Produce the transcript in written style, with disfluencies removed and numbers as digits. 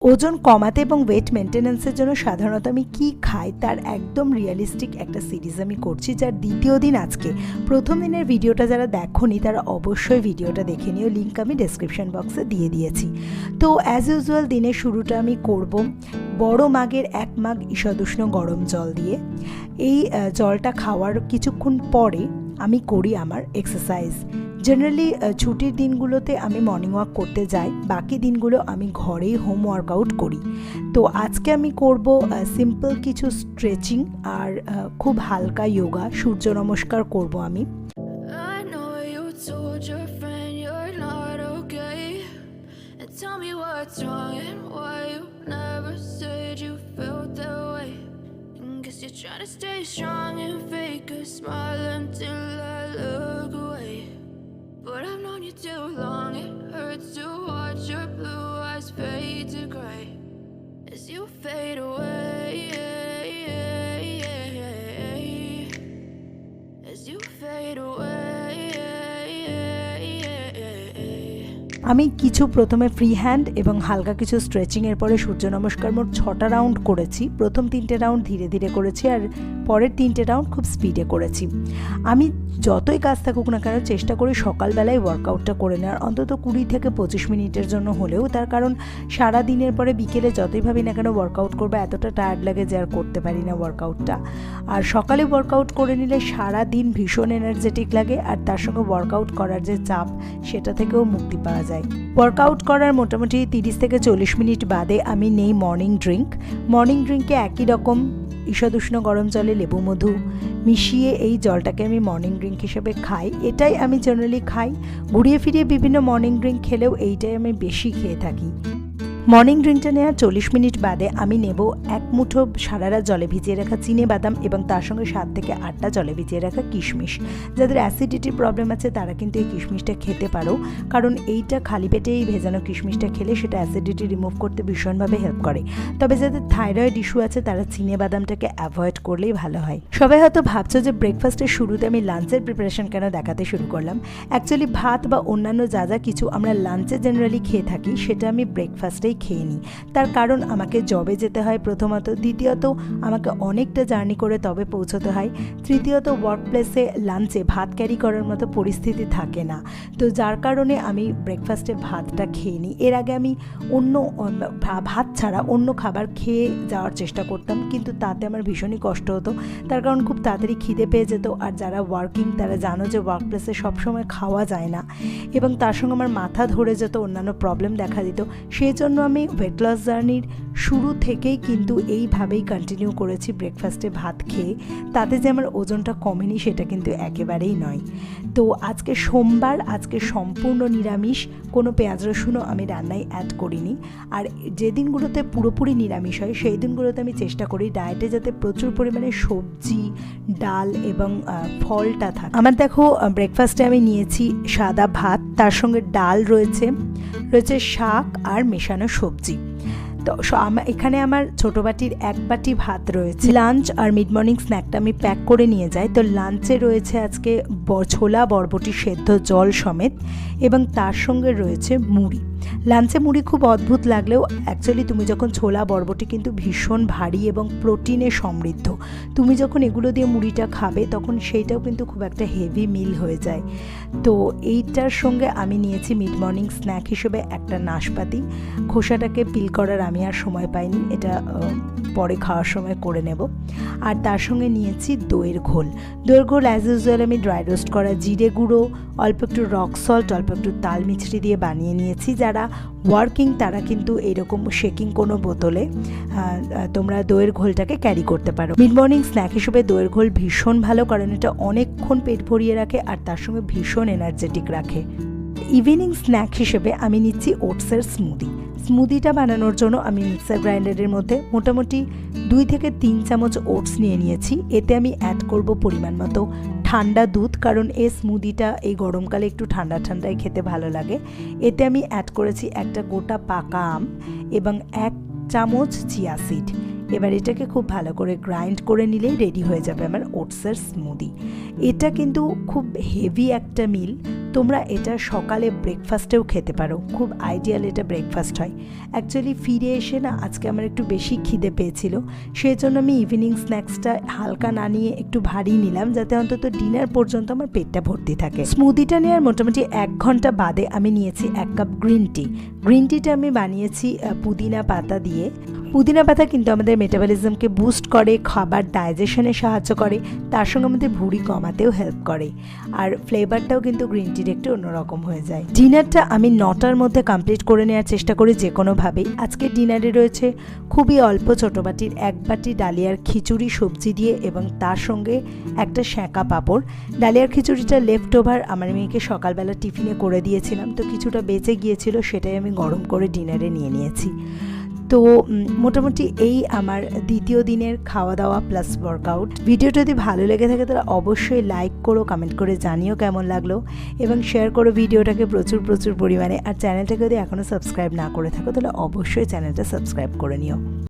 ওজন কমাতে এবং ওয়েট মেনটেন্যান্সের জন্য সাধারণত আমি কী খাই তার একদম রিয়েলিস্টিক একটা সিরিজ আমি করছি, যার দ্বিতীয় দিন আজকে। প্রথম দিনের ভিডিওটা যারা দেখোনি তারা অবশ্যই ভিডিওটা দেখে নিও, লিঙ্ক আমি ডেসক্রিপশন বক্সে দিয়ে দিয়েছি। তো অ্যাজ ইউজুয়াল দিনের শুরুটা আমি করব বড় মাগের 1 মাগ ঈষদুষ্ণ গরম জল দিয়ে। এই জলটা খাওয়ার কিছুক্ষণ পরে আমি করি আমার এক্সারসাইজ। জেনারেলি ছুটির দিনগুলোতে আমি মর্নিং ওয়াক করতে যাই, বাকি দিনগুলো আমি ঘরেই হোম ওয়ার্কআউট করি। তো আজকে আমি করব সিম্পল কিছু স্ট্রেচিং আর খুব হালকা যোগা, সূর্য নমস্কার করব আমি। Trying to stay strong and fake a smile until I look away. But I've known you too long, it hurts to watch your blue eyes fade to gray as you fade away, as you fade away. আমি কিছু প্রথমে free hand এবং হালকা কিছু স্ট্রেচিংয়ের পরে সূর্য নমস্কার মোট 6টা রাউন্ড করেছি। প্রথম 3টে রাউন্ড ধীরে ধীরে করেছি আর পরের 3টে রাউন্ড খুব স্পিডে করেছি। আমি যতই কাজ থাকুক না কেন চেষ্টা করি সকালবেলায় ওয়ার্কআউটটা করে নেওয়ার, অন্তত 20 থেকে 25 মিনিটের জন্য হলেও। তার কারণ সারা দিনের পরে বিকেলে যতই ভাবি না কেন ওয়ার্কআউট করবো, এতটা টায়ার্ড লাগে যে আর করতে পারি না ওয়ার্কআউটটা। আর সকালে ওয়ার্কআউট করে নিলে সারা দিন ভীষণ এনার্জেটিক লাগে, আর তার সঙ্গে ওয়ার্কআউট করার যে চাপ সেটা থেকেও মুক্তি পাওয়া যায়। ওয়ার্কআউট করার মোটামুটি 30 থেকে 40 মিনিট বাদে আমি নেই মর্নিং ড্রিঙ্ক। মর্নিং ড্রিঙ্কে একই রকম ঈষদুষ্ণ গরম জলে লেবু মধু মিশিয়ে এই জলটাকে আমি মর্নিং ড্রিঙ্ক হিসেবে খাই। এটাই আমি জেনারেলি খাই। ঘুরিয়ে ফিরিয়ে বিভিন্ন মর্নিং ড্রিঙ্ক খেলেও এইটাই আমি বেশি খেয়ে থাকি। মর্নিং ড্রিঙ্কটা নেওয়ার 40 মিনিট বাদে আমি নেব 1 মুঠো সারা রাত জলে ভিজিয়ে রাখা চিনে বাদাম এবং তার সঙ্গে 7 থেকে 8টা জলে ভিজিয়ে রাখা কিশমিশ। যাদের অ্যাসিডিটির প্রবলেম আছে তারা কিন্তু এই কিশমিশটা খেতে পারো, কারণ এইটা খালি পেটেই ভেজানো কিশমিশটা খেলে সেটা অ্যাসিডিটি রিমুভ করতে ভীষণভাবে হেল্প করে। তবে যাদের থাইরয়েড ইস্যু আছে তারা চিনে বাদামটাকে অ্যাভয়েড করলেই ভালো হয়। সবাই হয়তো ভাবছো যে ব্রেকফাস্টের শুরুতে আমি লাঞ্চের প্রিপারেশন কেন দেখাতে শুরু করলাম। অ্যাকচুয়ালি ভাত বা অন্যান্য যা যা কিছু আমরা লাঞ্চে জেনারেলি খেয়ে থাকি সেটা আমি ব্রেকফাস্টেই খেয়ে নিই। তার কারণ আমাকে জবে যেতে হয় প্রথমত, দ্বিতীয়ত আমাকে অনেকটা জার্নি করে তবে পৌঁছতে হয়, তৃতীয়ত ওয়ার্ক প্লেসে লাঞ্চে ভাত ক্যারি করার মতো পরিস্থিতি থাকে না। তো যার কারণে আমি ব্রেকফাস্টে ভাতটা খেয়ে নিই। এর আগে আমি অন্য ভাত ছাড়া অন্য খাবার খেয়ে যাওয়ার চেষ্টা করতাম, কিন্তু তাতে আমার ভীষণই কষ্ট হতো। তার কারণ খুব তাড়াতাড়ি খিদে পেয়ে যেত, আর যারা ওয়ার্কিং তারা জানো যে ওয়ার্ক প্লেসে সবসময় খাওয়া যায় না, এবং তার সঙ্গে আমার মাথা ধরে যেত, অন্যান্য প্রবলেম দেখা দিত। সেই জন্য আমি ওয়েট লস জার্নির শুরু থেকেই কিন্তু এইভাবেই কন্টিনিউ করেছি ব্রেকফাস্টে ভাত খেয়ে। তাতে যে আমার ওজনটা কমেনি সেটা কিন্তু একেবারেই নয়। তো আজকে সোমবার, আজকে সম্পূর্ণ নিরামিষ, কোনো পেঁয়াজ রসুনও আমি রান্নায় অ্যাড করিনি। আর যে দিনগুলোতে পুরোপুরি নিরামিষ হয় সেই দিনগুলোতে আমি চেষ্টা করি ডায়েটে যাতে প্রচুর পরিমাণে সবজি, ডাল এবং ফলটা থাকে। আমার দেখো ব্রেকফাস্টে আমি নিয়েছি সাদা ভাত, তার সঙ্গে ডাল রয়েছে শাক আর মেশানো সবজি। তো এখানে আমার ছোটো বাটির 1 বাটি ভাত রয়েছে। লাঞ্চ আর মিড মর্নিং স্ন্যাকটা আমি প্যাক করে নিয়ে যাই। তো লাঞ্চে রয়েছে আজকে ছোলা বরবটি সেদ্ধ জল সমেত, এবং তার সঙ্গে রয়েছে মুড়ি। লাঞ্চে মুড়ি খুব অদ্ভুত লাগলেও অ্যাকচুয়ালি তুমি যখন ছোলা বরবটি কিন্তু ভীষণ ভারী এবং প্রোটিনে সমৃদ্ধ, তুমি যখন এগুলো দিয়ে মুড়িটা খাবে তখন সেইটাও কিন্তু খুব একটা হেভি মিল হয়ে যায়। তো এইটার সঙ্গে আমি নিয়েছি মিড মর্নিং স্ন্যাক হিসেবে একটা নাশপাতি। খোসাটাকে পিল করার আমি আর সময় পাইনি, এটা পরে খাওয়ার সময় করে নেব। আর তার সঙ্গে নিয়েছি দইয়ের ঘোল। অ্যাজ ইউজুয়াল আমি ড্রাই রোস্ট করা জিরে গুঁড়ো, অল্প একটু রক সল্ট, অল্প একটু তাল মিছরি দিয়ে বানিয়ে নিয়েছি। যারা ওয়ার্কিং তারা কিন্তু এরকম শেকিং কোনো বোতলে তোমরা দইয়ের ঘোলটাকে ক্যারি করতে পারো। মিড মর্নিং স্ন্যাক হিসেবে দইয়ের ঘোল ভীষণ ভালো, কারণ এটা অনেকক্ষণ পেট ভরিয়ে রাখে আর তার সঙ্গে ভীষণ এনার্জেটিক রাখে। ইভিনিং স্ন্যাক হিসেবে আমি নিচ্ছি ওটসের স্মুদিটা বানানোর জন্য আমি মিক্সার গ্রাইন্ডারের মধ্যে মোটামুটি 2 থেকে 3 চামচ ওটস নিয়ে নিয়েছি। এতে আমি অ্যাড করব পরিমাণ মতো ঠান্ডা দুধ, কারণ এই স্মুদিটা এই গরমকালে একটু ঠান্ডা ঠান্ডায় খেতে ভালো লাগে। এতে আমি অ্যাড করেছি একটা গোটা পাকা আম এবং 1 চামচ চিয়া সিড। এবার এটাকে খুব ভালো করে গ্রাইন্ড করে নিলেই রেডি হয়ে যাবে আমার ওটসের স্মুদি। এটা কিন্তু খুব হেভি একটা মিল, তোমরা এটা সকালে ব্রেকফাস্টেও খেতে পারো, খুব আইডিয়াল এটা ব্রেকফাস্ট হয়। অ্যাকচুয়ালি ফিরে এসে না আজকে আমার একটু বেশি খিদে পেয়েছিল, সেই জন্য আমি ইভিনিং স্ন্যাক্সটা হালকা না নিয়ে একটু ভারী নিলাম, যাতে অন্তত ডিনার পর্যন্ত আমার পেটটা ভর্তি থাকে। স্মুদিটা নেওয়ার মোটামুটি 1 ঘন্টা বাদে আমি নিয়েছি 1 কাপ গ্রিন টি। গ্রিন টিটা আমি বানিয়েছি পুদিনা পাতা দিয়ে। পুদিনা পাতা কিন্তু আমাদের মেটাবলিজমকে বুস্ট করে, খাবার ডাইজেশনে সাহায্য করে, তার সঙ্গে আমাদের ভুঁড়ি কমাতেও হেল্প করে, আর ফ্লেভারটাও কিন্তু গ্রিন টির একটু অন্যরকম হয়ে যায়। ডিনারটা আমি 9টার মধ্যে কমপ্লিট করে নেওয়ার চেষ্টা করি যে কোনোভাবেই। আজকে ডিনারে রয়েছে খুবই অল্প ছোটো বাটির 1 বাটি ডালিয়ার খিচুড়ি সবজি দিয়ে, এবং তার সঙ্গে একটা সেঁকা পাঁপড়। ডালিয়ার খিচুড়িটা লেফট ওভার আমার মেয়েকে সকালবেলা টিফিনে করে দিয়েছিলাম, তো কিছুটা বেঁচে গিয়েছিল, সেটাই আমি গরম করে ডিনারে নিয়ে নিয়েছি। তো মোটামুটি এই আমার দ্বিতীয় দিনের খাওয়া দাওয়া প্লাস ওয়ার্কআউট। ভিডিওটা যদি ভালো লেগে থাকে তাহলে অবশ্যই লাইক করো, কমেন্ট করে জানিও কেমন লাগলো, এবং শেয়ার করো ভিডিওটাকে প্রচুর পরিমাণে। আর চ্যানেলটাকে যদি এখনও সাবস্ক্রাইব না করে থাকো তাহলে অবশ্যই চ্যানেলটা সাবস্ক্রাইব করে নিও।